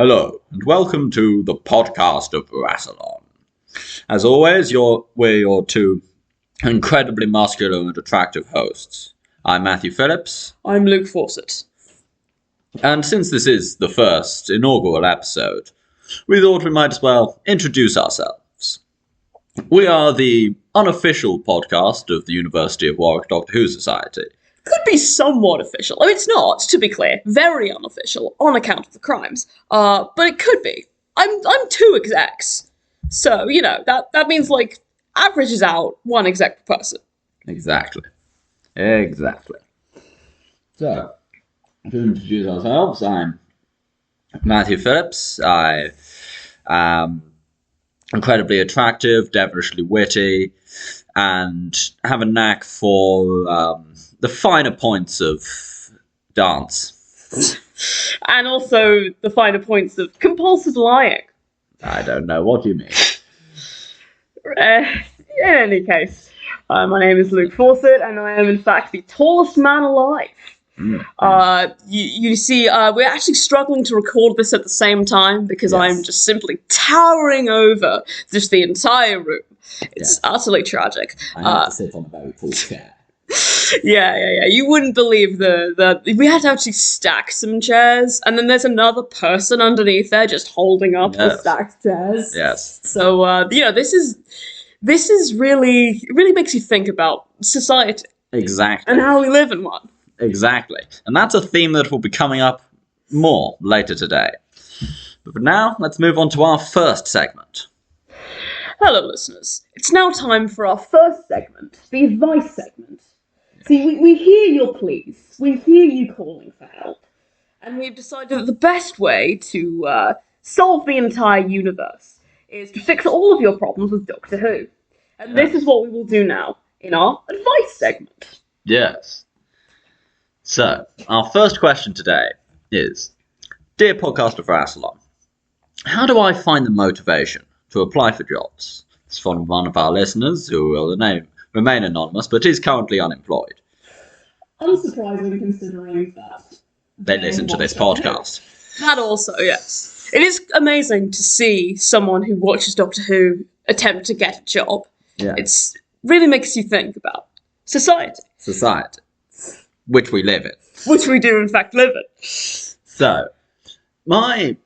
Hello, and welcome to the podcast of Rassilon. As always, we're your two incredibly muscular and attractive hosts. I'm Matthew Phillips. I'm Luke Fawcett. And since this is the first inaugural episode, we thought we might as well introduce ourselves. We are the unofficial podcast of the University of Warwick Doctor Who Society. Could be somewhat official. I mean, it's not, to be clear, very unofficial on account of the crimes. But it could be. I'm two execs. So, that means, averages out one exec per person. Exactly. So, to introduce ourselves, I'm Matthew Phillips. I am incredibly attractive, devilishly witty, and have a knack for the finer points of dance. And also the finer points of compulsive lying. I don't know. What do you mean? In any case, my name is Luke Fawcett, and I am in fact the tallest man alive. You see, we're actually struggling to record this at the same time because Yes. I'm just simply towering over just the entire room. It's utterly tragic. I have to sit on a very tall chair. Yeah. You wouldn't believe the we had to actually stack some chairs, and then there's another person underneath there just holding up the stacked chairs. Yes. So this is really makes you think about society Exactly. and how we live in one. Exactly. And that's a theme that will be coming up more later today. But for now, let's move on to our first segment. Hello, listeners. It's now time for our first segment, the advice segment. See, we hear your pleas, we hear you calling for help, and we've decided that the best way to solve the entire universe is to fix all of your problems with Doctor Who. And this is what we will do now in our advice segment. Yes. So, our first question today is, Dear Podcast of Rassilon, how do I find the motivation to apply for jobs? It's from one of our listeners who will remain anonymous, but is currently unemployed. Unsurprising considering that They listen to this podcast. That also, yes. It is amazing to see someone who watches Doctor Who attempt to get a job. Yeah. It's really makes you think about society. Society. Which we live in. Which we do, in fact, live in. So, my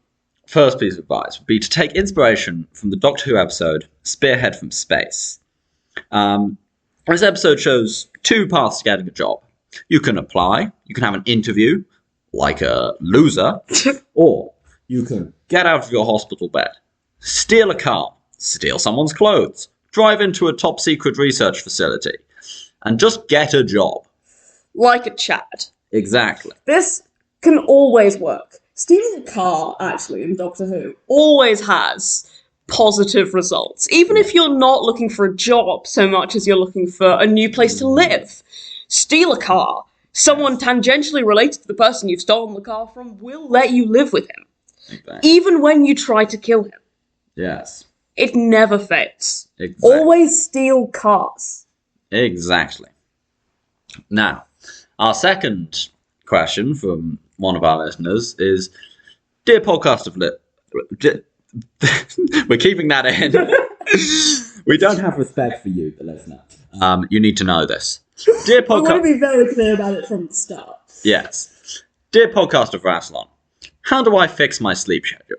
first piece of advice would be to take inspiration from the Doctor Who episode Spearhead from Space. This episode shows two paths to getting a job. You can apply, you can have an interview, like a loser, or you can get out of your hospital bed, steal a car, steal someone's clothes, drive into a top-secret research facility, and just get a job. Like a Chad. Exactly. This can always work. Stealing a car, actually, in Doctor Who, always has positive results. Even if you're not looking for a job so much as you're looking for a new place to live. Steal a car. Someone tangentially related to the person you've stolen the car from will let you live with him. Exactly. Even when you try to kill him. Yes. It never fails. Exactly. Always steal cars. Exactly. Now, our second question from one of our listeners is, Dear Podcast of we're keeping that in. We don't have respect for you, the listener. You need to know this. Dear I want to Podcast... be very clear about it from the start. Yes. Dear Podcast of Rassilon, how do I fix my sleep schedule?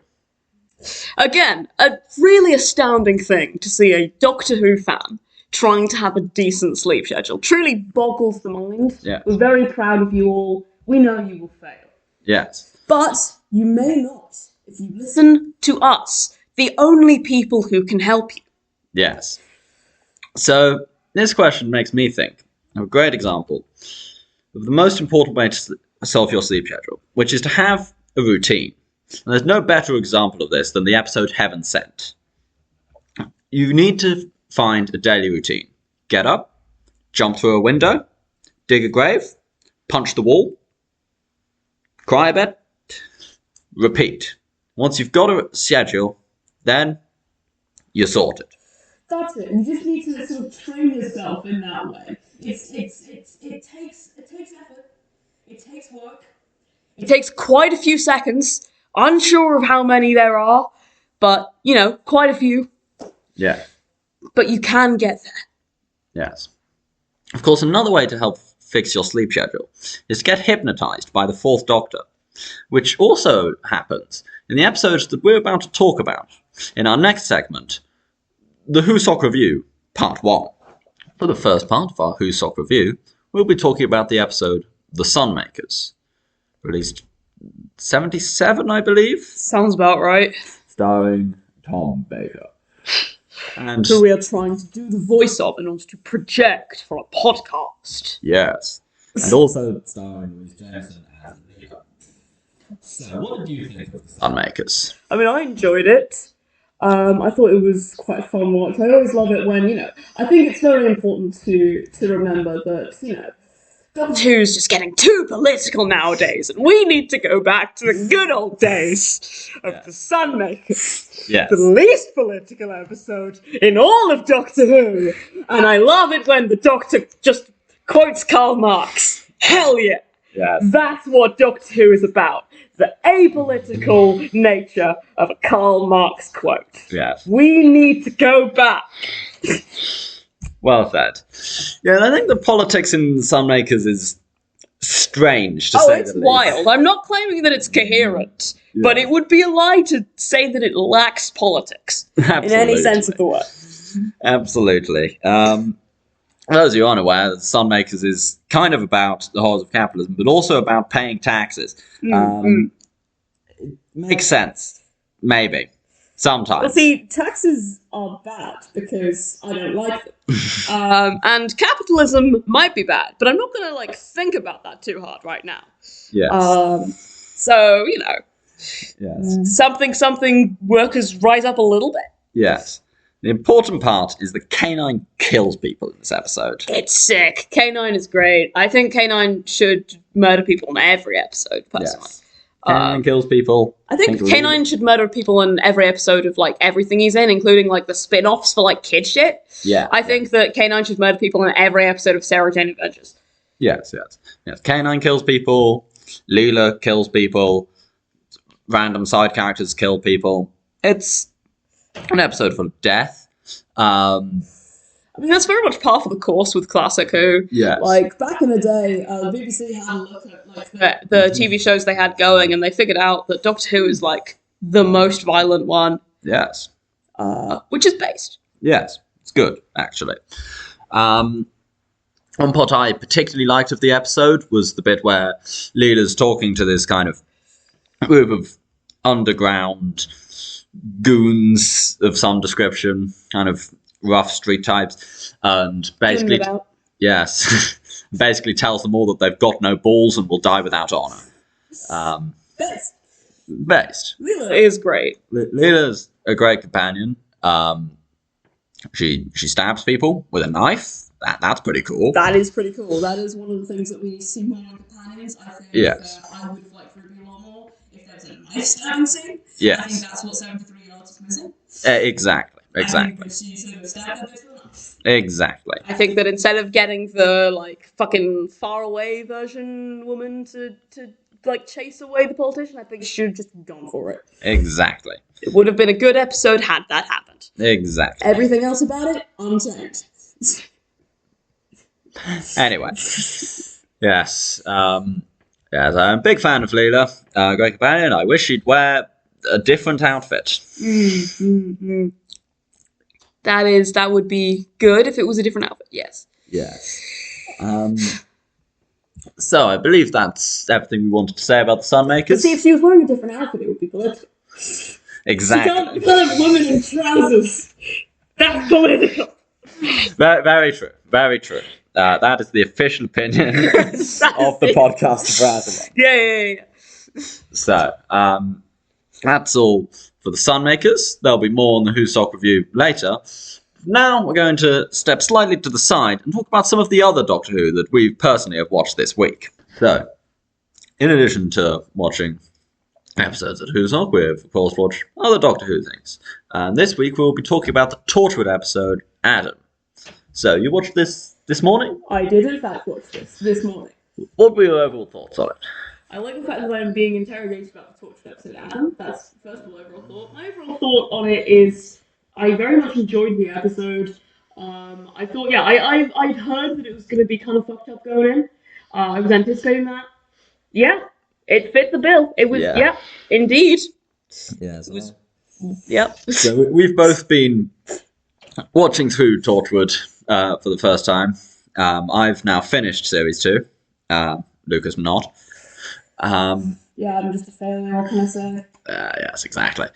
Again, a really astounding thing to see a Doctor Who fan trying to have a decent sleep schedule. Truly boggles the mind. Yeah. We're very proud of you all. We know you will fail. Yes. But you may not if you listen to us, the only people who can help you. Yes. So, this question makes me think of a great example of the most important way to solve your sleep schedule, which is to have a routine. And there's no better example of this than the episode Heaven Sent. You need to find a daily routine. Get up, jump through a window, dig a grave, punch the wall, cry a bit, repeat. Once you've got a schedule, then you're sorted. That's it. You just need to sort of train yourself in that way. It takes effort. It takes work. It takes quite a few seconds Unsure of how many there are, but, quite a few. Yeah. But you can get there. Yes. Of course, another way to help fix your sleep schedule is to get hypnotized by the Fourth Doctor, which also happens in the episodes that we're about to talk about in our next segment, the Who Sock Review, Part 1. For the first part of our Who Sock Review, we'll be talking about the episode The Sunmakers, released 77, I believe. Sounds about right. Starring Tom Baker. And who we are trying to do the voice of in order to project for a podcast. Yes. And also starring Louise Jameson as Leela. So, what did you think of The Sunmakers? I mean, I enjoyed it. I thought it was quite a fun watch. I always love it when, I think it's very important to remember that, Doctor Who's just getting too political nowadays, and we need to go back to the good old days of The Sunmakers. Yes. The least political episode in all of Doctor Who. And I love it when the Doctor just quotes Karl Marx. Hell yeah. Yes. That's what Doctor Who is about. The apolitical nature of a Karl Marx quote. Yes. We need to go back. Well said. Yeah, I think the politics in Sunmakers is strange, to say the least. It's wild. I'm not claiming that it's coherent, but it would be a lie to say that it lacks politics. Absolutely. In any sense of the word. Absolutely. For those of you unaware, the Sunmakers is kind of about the horrors of capitalism, but also about paying taxes. It makes sense. Maybe. Sometimes. Well, see, taxes are bad because I don't like them. And capitalism might be bad, but I'm not going to, think about that too hard right now. Yes. So, Yes. something workers rise up a little bit. Yes. The important part is that K9 kills people in this episode. It's sick. K9 is great. I think K9 should murder people in every episode, personally. Yes. K9 kills people. I think K9 should murder people in every episode of, everything he's in, including, the spin-offs for, kid shit. Yeah. I think that K9 should murder people in every episode of Sarah Jane Adventures. Yes. K9 kills people. Leela kills people. Random side characters kill people. It's an episode full of death. I mean, that's very much par for the course with Classic Who. Yes. Back in the day, the BBC had a look at, the TV shows they had going, and they figured out that Doctor Who is, the most violent one. Yes. Which is based. Yes. It's good, actually. One part I particularly liked of the episode was the bit where Leela's talking to this kind of group of underground goons of some description, kind of rough street types, and basically, basically tells them all that they've got no balls and will die without honor. Based. Leela is great. Leela's a great companion. She stabs people with a knife. That's pretty cool. That is pretty cool. That is one of the things that we see more in companions. I think I would like for it to be a lot more if there's a knife stabbing scene. Yes. I think that's what 73 yards is missing. Exactly. Exactly. I think that instead of getting the fucking far away version woman to chase away the politician, I think she should have just gone for it. Exactly. It would have been a good episode had that happened. Exactly. Everything else about it, unchanged. Anyway. Yes. I'm a big fan of Leela. Great companion. I wish she'd wear a different outfit. That would be good if it was a different outfit, yes. Yes. So I believe that's everything we wanted to say about the Sunmakers. But see, if she was wearing a different outfit, it would be political. Exactly. You can't have women in trousers. That's political. Very true. Very true. That is the official opinion of the podcast of Razzle. Yeah. So, that's all for the Sunmakers. There'll be more on the Who Sock Review later. Now we're going to step slightly to the side and talk about some of the other Doctor Who that we personally have watched this week. So, in addition to watching episodes of Who Sock, we've of course watched other Doctor Who things. And this week we'll be talking about the Torchwood episode, Adam. So, you watched this morning? I did in fact watch this morning. What were your overall thoughts on it? I like the fact that I'm being interrogated about the Torchwood episode, Adam. That's, first of all, overall thought. My overall thought on it is I very much enjoyed the episode. I thought, yeah, I'd heard that it was going to be kind of fucked up going in. I was anticipating that. Yeah, it fit the bill. It was, yeah indeed. Yeah, it was, yep. So we've both been watching through Torchwood for the first time. I've now finished Series 2. Lucas not. Yeah, I'm just a failure, what can I say? Yes, exactly.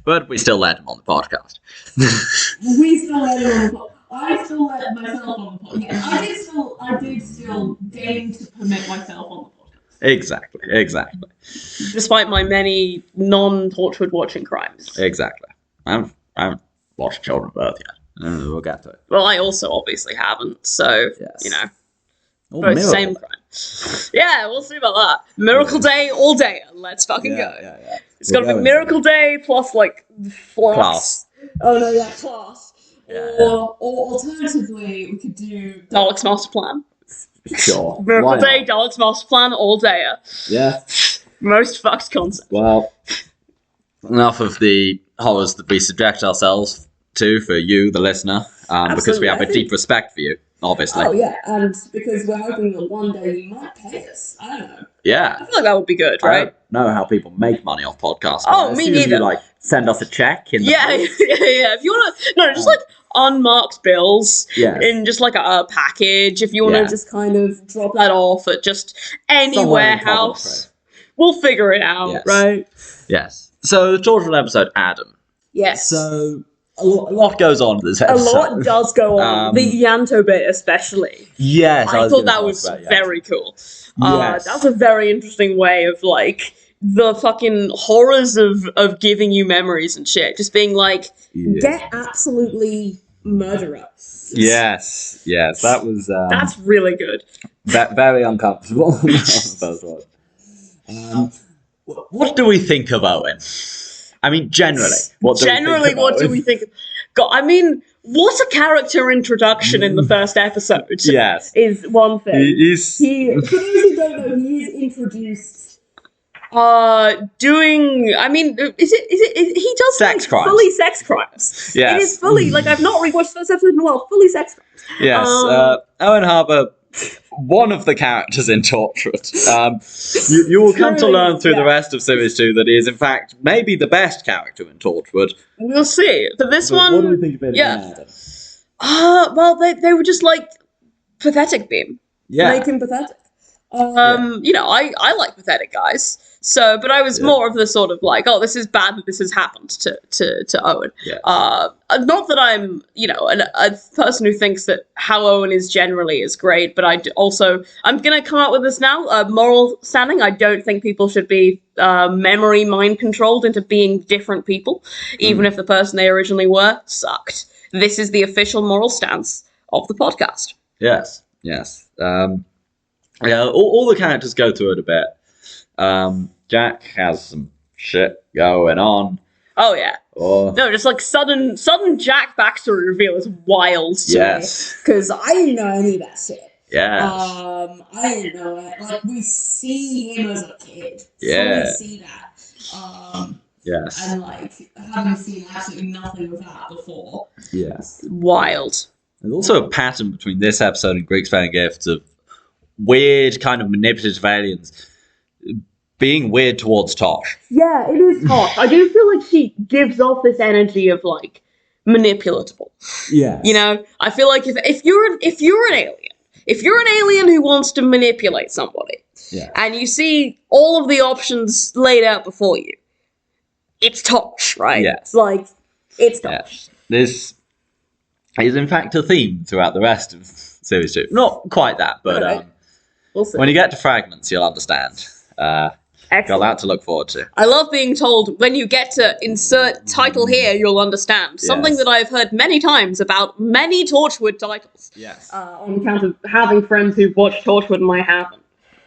But we still let him on the podcast. We still let him on the podcast. I still let myself on the podcast. Yeah, I did still deign to permit myself on the podcast. Exactly. Despite my many non-Torchwood watching crimes. Exactly. I haven't watched Children of Earth yet. We'll get to it. Well, I also obviously haven't, so, yes. You know. Oh, both same crime. Yeah, we'll see about that. Miracle Day all day. Let's fucking go. Yeah. It's got to be Miracle Day plus, like, Class. Oh, no, yeah, Class. Yeah, or alternatively, we could do Dalek's Master Plan. Sure. Miracle Day, Dalek's Master Plan all day. Yeah. Most fucked concept. Well, enough of the horrors that we subject ourselves to for you, the listener, because we have a deep respect for you, obviously. Oh, yeah, and because we're hoping that one day you might pay us. I don't know. Yeah. I feel like that would be good, right? I don't know how people make money off podcasts. Oh, me neither. You, like, send us a check in the yeah. If you want to... No, just, like, unmarked bills in just, like, a package. If you want to just kind of drop that off at just any warehouse. We'll figure it out, right? Yes. So, the Torchwood episode, Adam. Yes. So... A lot goes on in this episode. A lot does go on. The Yanto bit especially. Yes. I thought that was very cool. That's a very interesting way of, like, the fucking horrors of giving you memories and shit. Just being like, get absolutely murderous. Yes. That was... that's really good. Very uncomfortable. What do we think of Owen? I mean, generally, what do we think? God, I mean, what a character introduction in the first episode. Yes, is one thing. He for those who don't know, he is introduced. Doing. I mean, is it? He does sex crimes. Fully sex crimes. Yes, it is fully. Like, I've not rewatched the first episode in a while. Fully sex crimes. Yes, Owen Harper. One of the characters in Torchwood. You will come to learn through the rest of Series 2 that he is, in fact, maybe the best character in Torchwood. We'll see. For this one... What do we think of it? Yeah. Well, they were just, like, pathetic beam. Yeah. Make him pathetic. You know, I like pathetic guys. So, but I was more of the sort of like, oh, this is bad that this has happened to Owen. Yeah. Not that I'm, you know, a person who thinks that how Owen is generally is great, but I'm going to come out with this now, moral standing. I don't think people should be memory mind controlled into being different people, even if the person they originally were sucked. This is the official moral stance of the podcast. Yes. All the characters go through it a bit. Jack has some shit going on. Oh yeah. No, just like sudden Jack backstory reveal is wild to me. Because I didn't know any of that shit. Yeah. I didn't know it. Like, we see him as a kid. Yeah. So we see that. Yes. And like having seen absolutely nothing of that before. Yes. Wild. There's also a pattern between this episode and Greek's Fan Gifts of weird kind of manipulative aliens being weird towards Tosh. Yeah, it is Tosh. I do feel like she gives off this energy of like manipulatable. Yeah. You know, I feel like if you're an alien who wants to manipulate somebody, and you see all of the options laid out before you, it's Tosh, right? Yeah. It's like it's Tosh. This is in fact a theme throughout the rest of Series 2. Not quite that, but we'll see. When you get to fragments, you'll understand. Got that to look forward to. I love being told when you get to insert title here, you'll understand. Something that I've heard many times about many Torchwood titles. Yes. On account of having friends who've watched Torchwood and I haven't.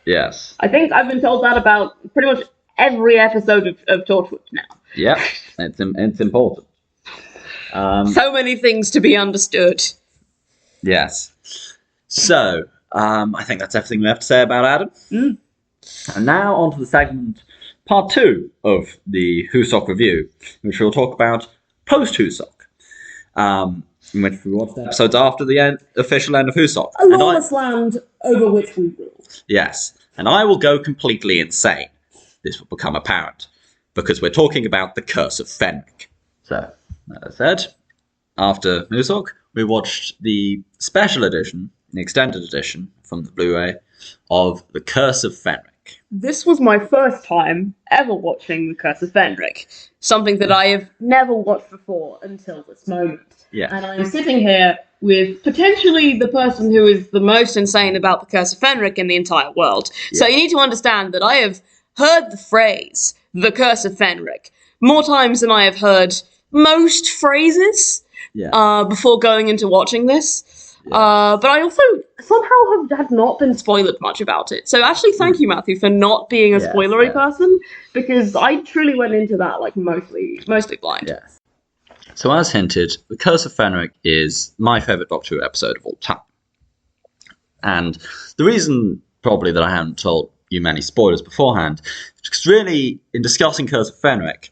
Yes. I think I've been told that about pretty much every episode of Torchwood now. Yep. It's important. So many things to be understood. Yes. So, I think that's everything we have to say about Adam. And now on to the segment part 2 of the Husoc review, in which we'll talk about post-Husoc, in which we watched episodes after the official end of Husoc. A lawless land over which we rule. Yes, and I will go completely insane. This will become apparent, because we're talking about the Curse of Fenric. So, as I said, after Husoc, we watched the special edition, the extended edition from the Blu-ray of the Curse of Fenric. This was my first time ever watching the Curse of Fenric, something that I have never watched before until this moment. Yeah. And I'm sitting here with potentially the person who is the most insane about the Curse of Fenric in the entire world. Yeah. So you need to understand that I have heard the phrase, the Curse of Fenric, more times than I have heard most phrases before going into watching this. Yeah. But I also somehow have not been spoiled much about it. So actually, thank you, Matthew, for not being a spoilery person, because I truly went into that like mostly blind. Yes. So as hinted, the Curse of Fenric is my favourite Doctor Who episode of all time. And the reason probably that I haven't told you many spoilers beforehand is because really, in discussing Curse of Fenric,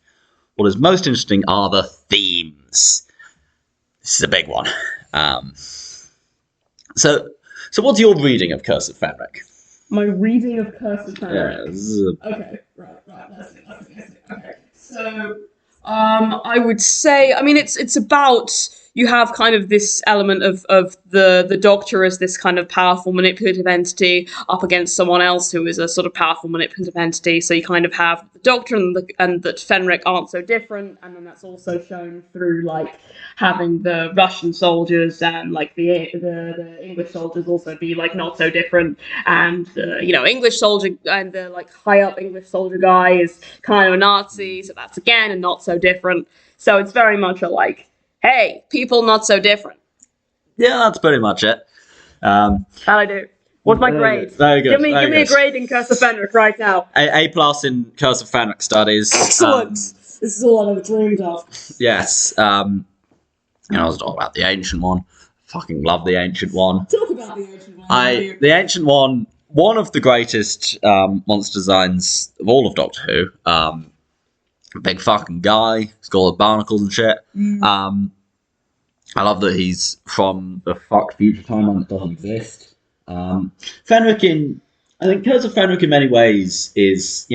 what is most interesting are the themes. This is a big one. So what's your reading of Curse of Fenric? My reading of Curse of Fenric? Yeah, okay, right. Let's see. Okay. So, I would say, I mean, it's about, you have kind of this element of the Doctor as this kind of powerful manipulative entity up against someone else who is a sort of powerful manipulative entity. So you kind of have the Doctor and that Fenric aren't so different, and then that's also shown through like having the Russian soldiers and like the English soldiers also be like not so different, and English soldier and the like high up English soldier guy is kind of a Nazi, so that's again a not so different. So it's very much a like, hey, people not so different. Yeah, that's pretty much it. That I do. What's my grade? Very good. Give me a grade in Curse of Fenric right now. A+ in Curse of Fenric studies. Excellent. This is all I've dreamed of. Yes. I was talking about the Ancient One. Fucking love the Ancient One. Talk about the Ancient One. The Ancient one of the greatest monster designs of all of Doctor Who. Big fucking guy. He's got all the barnacles and shit. I love that he's from the fucked future timeline that doesn't exist. Fenric I think Curse of Fenric in many ways is,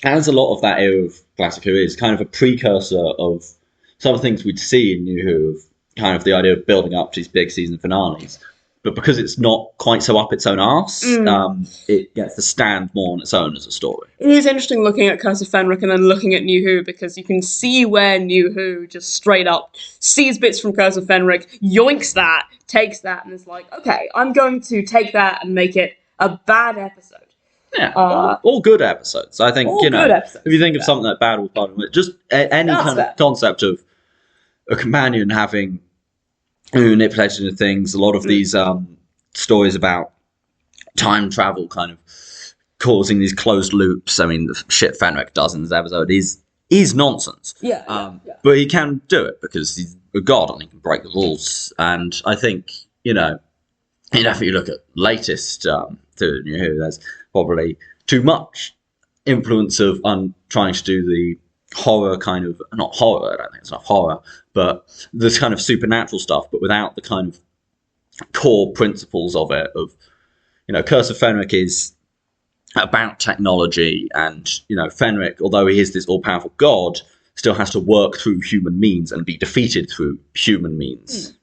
as a lot of that era of classic Who is, kind of a precursor of some of the things we'd see in New Who, of kind of the idea of building up to these big season finales. But because it's not quite so up its own arse, it gets to stand more on its own as a story. It is interesting looking at Curse of Fenric and then looking at New Who, because you can see where New Who just straight up sees bits from Curse of Fenric, yoinks that, takes that, and is like, okay, I'm going to take that and make it a bad episode. Yeah, all good episodes. I think, if you think of something like Battle with Bottom, just any kind of concept of a companion having manipulation of things, a lot of these stories about time travel kind of causing these closed loops. I mean, the shit Fenric does in this episode is nonsense. But he can do it because he's a god and he can break the rules. And I think, if you look at latest to New Who, there's probably too much influence of trying to do the horror kind of, not horror, I don't think it's not horror, but this kind of supernatural stuff, but without the kind of core principles of it, of, Curse of Fenric is about technology, and, Fenric, although he is this all-powerful god, still has to work through human means and be defeated through human means.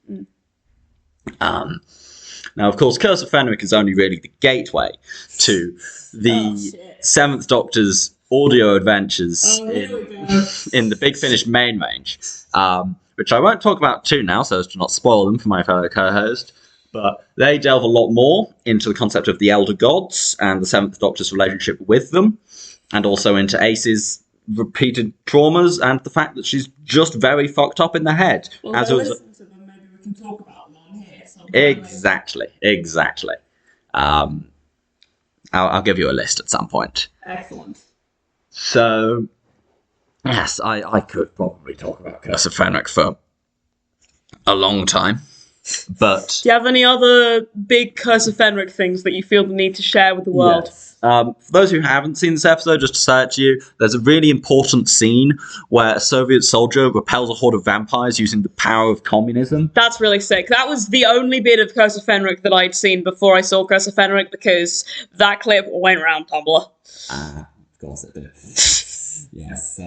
Now, of course, Curse of Fenric is only really the gateway to the Seventh Doctor's audio adventures in the Big Finish main range, which I won't talk about too now, so as to not spoil them for my fellow co-host, but they delve a lot more into the concept of the Elder Gods and the Seventh Doctor's relationship with them, and also into Ace's repeated traumas and the fact that she's just very fucked up in the head. Well, listen to them, maybe we can talk about them on here. Exactly. I'll give you a list at some point. Excellent. So, yes, I could probably talk about Curse of Fenric for a long time. But Do you have any other big Curse of Fenric things that you feel the need to share with the world? yes. For those who haven't seen this episode, just to say it to you, there's a really important scene where a Soviet soldier repels a horde of vampires using the power of communism. That's really sick. That was the only bit of Curse of Fenric that I'd seen before I saw Curse of Fenric, because that clip went around Tumblr. Of course it did. Yes.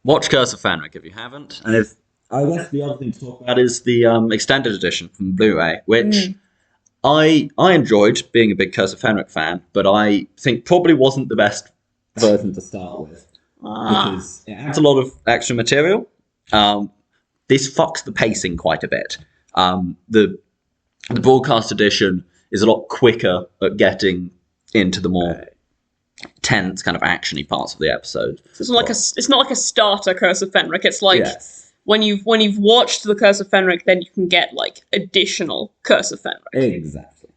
Watch Curse of Fenric if you haven't. And if I guess the other thing to talk about is the extended edition from Blu-ray, which I enjoyed, being a big Curse of Fenric fan, but I think probably wasn't the best version to start with, because it adds a lot of extra material. This fucks the pacing quite a bit. The broadcast edition is a lot quicker at getting into the more tense, kind of actiony parts of the episode. It's not like a starter Curse of Fenric. It's like when you've watched the Curse of Fenric, then you can get like additional Curse of Fenric. Exactly.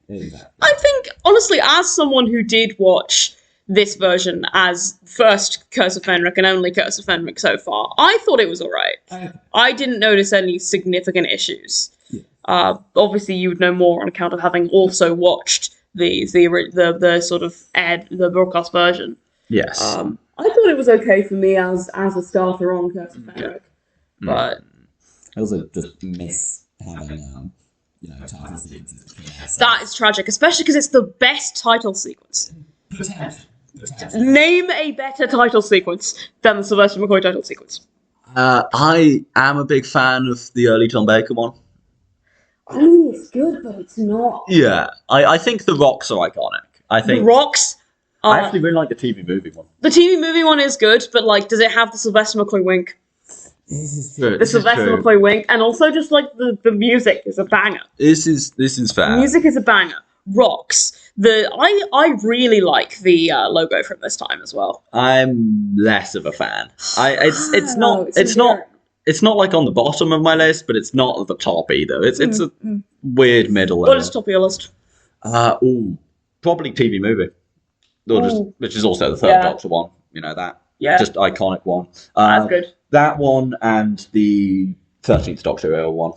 I think, honestly, as someone who did watch this version as first Curse of Fenric and only Curse of Fenric so far, I thought it was alright. I didn't notice any significant issues. Obviously, you would know more on account of having also watched the sort of the broadcast version. Yes. I thought it was okay for me as a starter on Curse of Fenric, but I also just miss having title sequences. that is tragic, especially because it's the best title sequence. Name a better title sequence than the Sylvester McCoy title sequence. I am a big fan of the early Tom Baker one. I mean, it's good, but it's not. Yeah, I think the rocks are iconic. I think The rocks. I actually really like the TV movie one. The TV movie one is good, but like, does it have the Sylvester McCoy wink? This is true. The Sylvester McCoy wink, and also just like the music is a banger. This is fair. The music is a banger. Rocks. I really like the logo from this time as well. I'm less of a fan. It's not like on the bottom of my list, but it's not at the top either. It's a weird middle. What is top of your list? Probably TV movie, which is also the third Doctor one. You know that. Yeah. Just iconic one. That's good. That one and the 13th Doctor era one.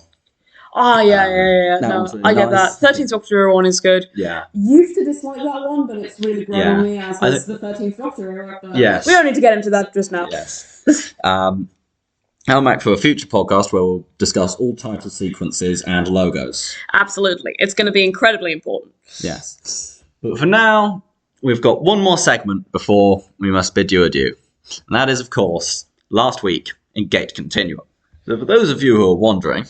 Ah, yeah. That No, one's really I get nice. that. 13th Doctor era one is good. Yeah. Used to dislike that one, but it's really grown on me as I is the 13th Doctor era. But Yes. we don't need to get into that just now. Yes. I'm back for a future podcast where we'll discuss all title sequences and logos. Absolutely. It's going to be incredibly important. Yes. But for now, we've got one more segment before we must bid you adieu. And that is, of course, last week in Gate Continuum. So for those of you who are wondering,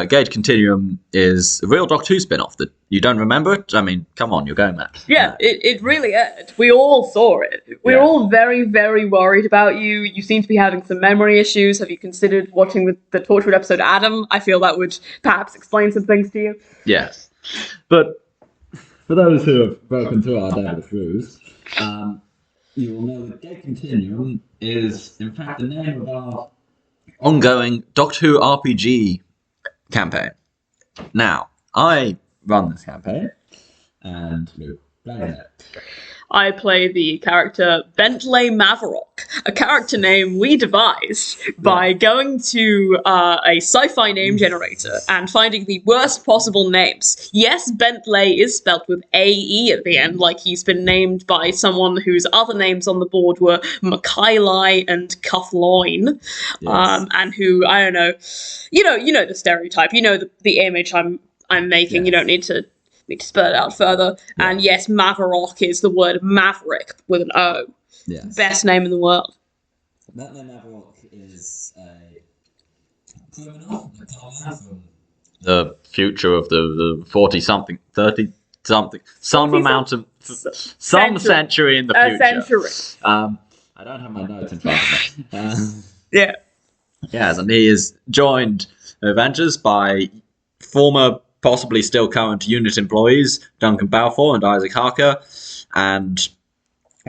Gate Continuum is a real Doctor Who spin-off that you don't remember it? I mean, come on, you're going mad. Yeah, it really is. We all saw it. We're all very, very worried about you. You seem to be having some memory issues. Have you considered watching the Torchwood episode Adam? I feel that would perhaps explain some things to you. Yes. But For those who have broken through our daily ruse, you will know that Gate Continuum is, in fact, the name of our ongoing Doctor Who RPG campaign. Now, I run this campaign, and Luke playing it. I play the character Bentley Maverick, a character name we devised by going to a sci-fi name generator and finding the worst possible names. Yes, Bentley is spelt with A-E at the end, like he's been named by someone whose other names on the board were Mackay and Cuffloin, and who, I don't know, you know the stereotype, you know the image I'm making. Yes. You don't need to spell it out further. Yeah. And yes, Maverick is the word maverick with an O. Yes. Best name in the world. Bentley Maverick is a criminal from the future of the 40-something, 30-something, some amount of, some century in the future. A century. I don't have my notes in front of me. Yeah. Yes, and he is joined in Avengers by former, possibly still current unit employees, Duncan Balfour and Isaac Harker, and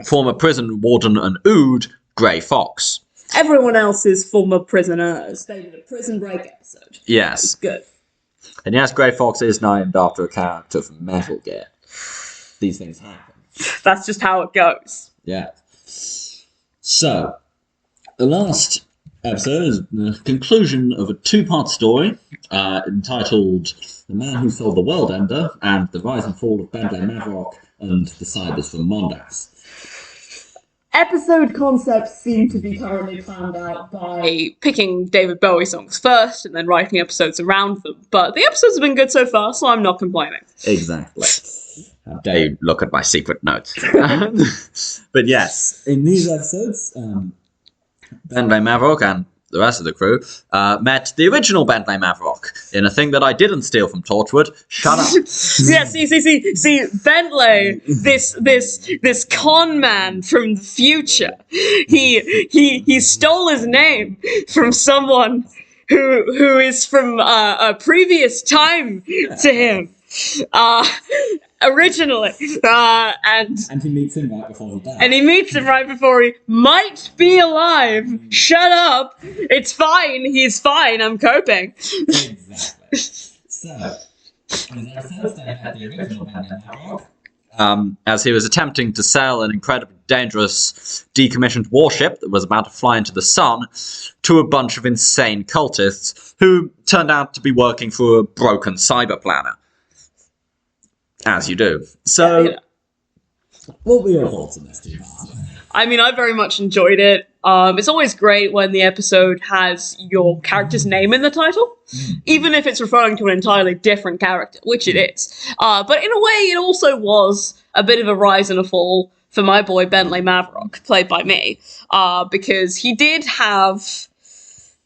former prison warden and Ood, Grey Fox. Everyone else is former prisoners. They did a Prison Break episode. Yes. It's good. And yes, Grey Fox is named after a character from Metal Gear. These things happen. That's just how it goes. Yeah. So, the last episode is the conclusion of a two-part story entitled The Man Who Sold the World Ender and The Rise and Fall of Bentley Mavrock and the Cybers from Mondax. Episode concepts seem to be currently planned out by picking David Bowie songs first and then writing episodes around them. But the episodes have been good so far, so I'm not complaining. Exactly. How dare you look at my secret notes. But yes, In these episodes, Bentley Mavrock and the rest of the crew met the original Bentley Mavrock in a thing that I didn't steal from Torchwood. Shut up. Yeah, see, Bentley, this con man from the future. He stole his name from someone who is from a previous time to him. Originally, and he meets him right before he dies. And he meets him right before he might be alive. Shut up! It's fine. He's fine. I'm coping. Exactly. So, in their first day at the original Bentley Mavrock, as he was attempting to sell an incredibly dangerous decommissioned warship that was about to fly into the sun to a bunch of insane cultists who turned out to be working for a broken cyber planner. As you do. So, Yeah. what were your thoughts on this two-part? I mean, I very much enjoyed it. It's always great when the episode has your character's name in the title, even if it's referring to an entirely different character, which it is. But in a way, it also was a bit of a rise and a fall for my boy Bentley Mavrock, played by me, because he did have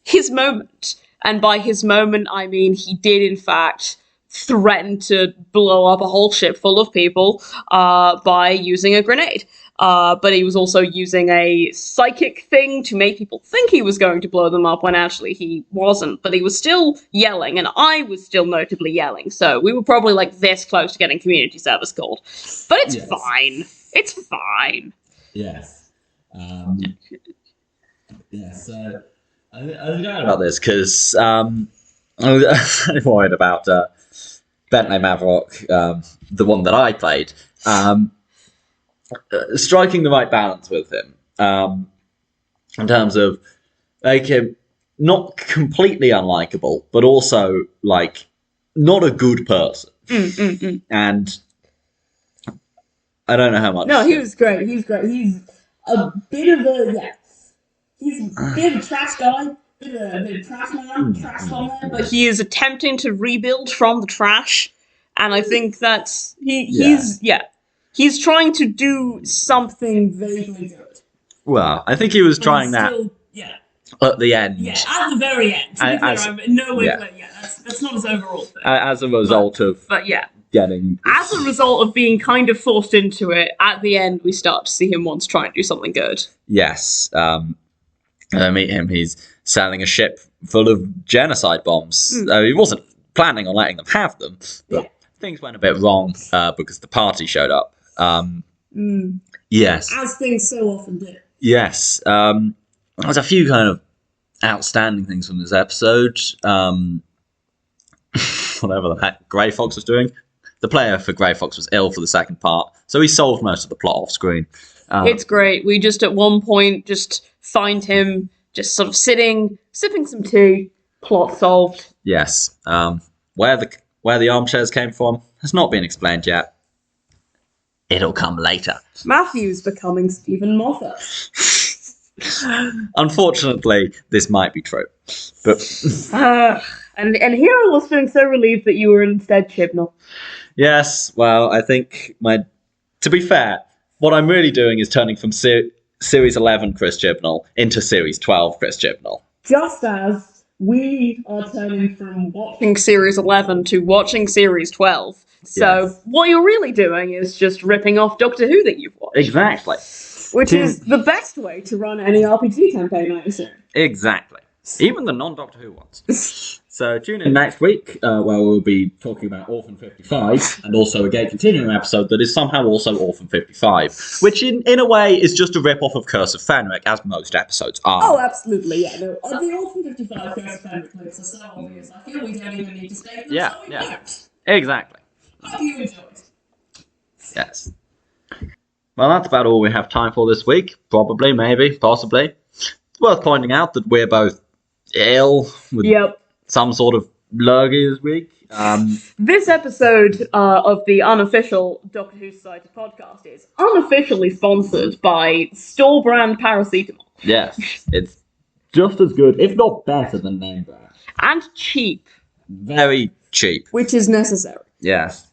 his moment. And by his moment, I mean he did, in fact, threaten to blow up a whole ship full of people by using a grenade. But he was also using a psychic thing to make people think he was going to blow them up when actually he wasn't. But he was still yelling, and I was still notably yelling. So we were probably like this close to getting community service called. But it's fine. It's fine. Yes. So I was going about this because I was very worried about Bentley Mavrock, the one that I played, striking the right balance with him in terms of make him not completely unlikable, but also like not a good person. And I don't know how much. No, he was great. He's great. He's a bit of a he's a bit of a trash guy. Bit of trash man, trash on there, but he is attempting to rebuild from the trash, and I think that's he's trying to do something vaguely good. Well, I think he was trying that at the end. Yeah, at the very end. To be clear, I'm in no way. That's not his overall thing. As a result of getting. As a result of being kind of forced into it, at the end we start to see him once try and do something good. Yes. I meet him. He's selling a ship full of genocide bombs. He wasn't planning on letting them have them, but things went a bit wrong because the party showed up. Yes. As things so often do. Yes. There's a few kind of outstanding things from this episode. Whatever the heck Grey Fox was doing. The player for Grey Fox was ill for the second part, so he solved most of the plot off screen. It's great. We just at one point just find him just sort of sitting, sipping some tea, plot solved. Yes. Where the armchairs came from has not been explained yet. It'll come later. Matthew's becoming Stephen Moffat. Unfortunately, this might be true. But and here I was feeling so relieved that you were instead Chibnall. Yes, well, I think to be fair, what I'm really doing is turning from Series 11 Chris Chibnall into Series 12 Chris Chibnall. Just as we are turning from watching Series 11 to watching Series 12. So what you're really doing is just ripping off Doctor Who that you've watched. Exactly. Which is the best way to run any RPG campaign, I assume. Exactly. Even the non-Doctor Who ones. So tune in next week where we'll be talking about Orphan 55 and also a gay continuing episode that is somehow also Orphan 55, which in a way is just a rip-off of Curse of Fenric, as most episodes are. Oh, absolutely, yeah. No, the Orphan 55 Curse of Fenric clips are so obvious, I feel we don't even need to state them, so we don't. Exactly. Hope you enjoyed. Yes. Well, that's about all we have time for this week. Probably, maybe, possibly. worth pointing out that we're both ill with Yep. some sort of lurgy this week. This episode of the unofficial Doctor Who Society podcast is unofficially sponsored by store brand paracetamol. Yes, it's Just as good, if not better, than name brand. And cheap, very cheap. which is necessary. Yes.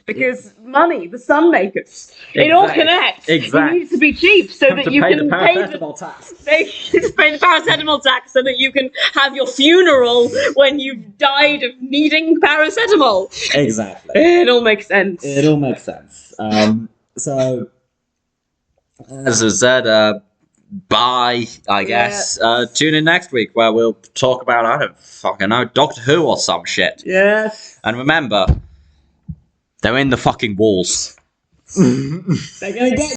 Because money, the sun makers, it all Exactly. connects. Exactly. It needs to be cheap so that you can pay the tax. pay the paracetamol tax so that you can have your funeral when you've died of needing paracetamol. Exactly. It all makes sense. It all makes sense. So, As I said, bye, I guess. Tune in next week where we'll talk about, I don't fucking know, Doctor Who or some shit. Yes. And remember, they're in the fucking walls. They're gonna get